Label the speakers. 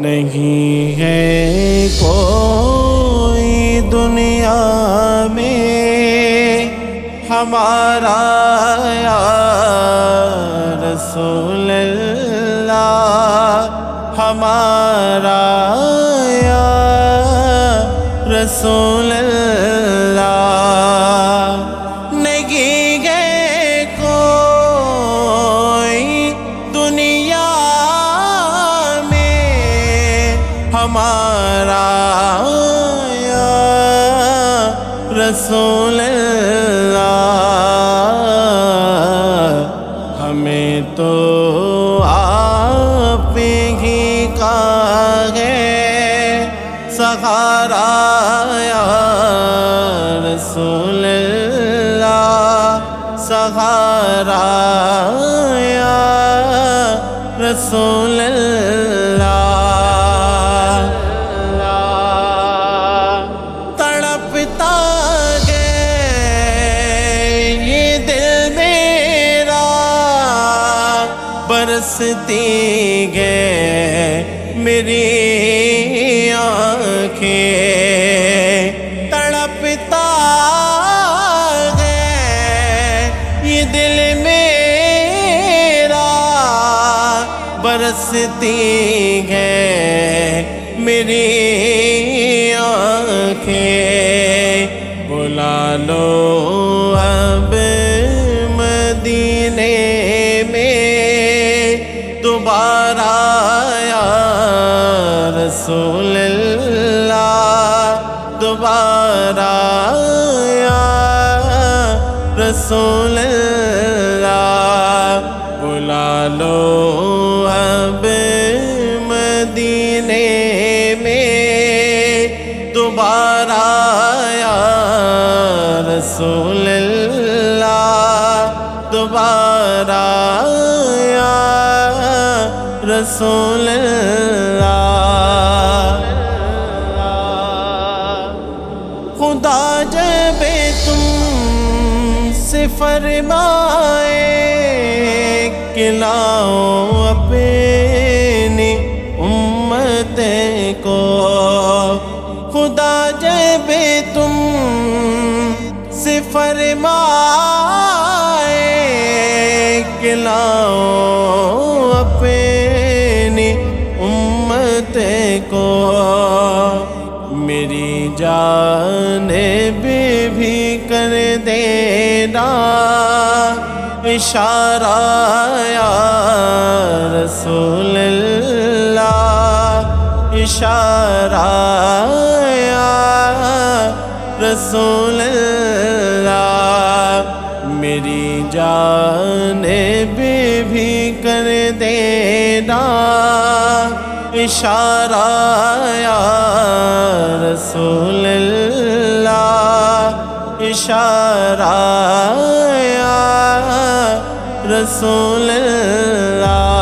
Speaker 1: نہیں ہے کوئی دنیا میں ہمارا یا رسول اللہ، ہمارا یا رسول اللہ۔ نہیں ہے کوئی دنیا میں ہمارا یا رسول اللہ۔ ہمیں تو آپ ہی کا ہے سہارا یا رسول اللہ، سہارا یا رسول اللہ۔ تڑپتا ہے یہ دل میرا، برستی ہے میری آنکھیں، تڑپتا ہے یہ دل میرا، برستی ہے میری آنکھیں۔ بلا لو اب مدینے میں دوبارہ یا رسول اللہ، دوبارہ یا رسول اللہ۔ بلا لو اب مدینے میں دوبارہ یا رسول اللہ، دوبارہ یا رسول اللہ۔ خدا جب تم سے فرمائے کہ لاؤ اپنی امت کو، خدا جب تم سے فرمائے کہ لاؤ اپنی امت کو، میری جانب بھی کر دینا اشارہ یا رسول اللہ، اشارہ یا رسول اللہ۔ میری جانب بھی کر دینا اشارہ یا رسول اللہ، اشارہ یا رسول اللہ۔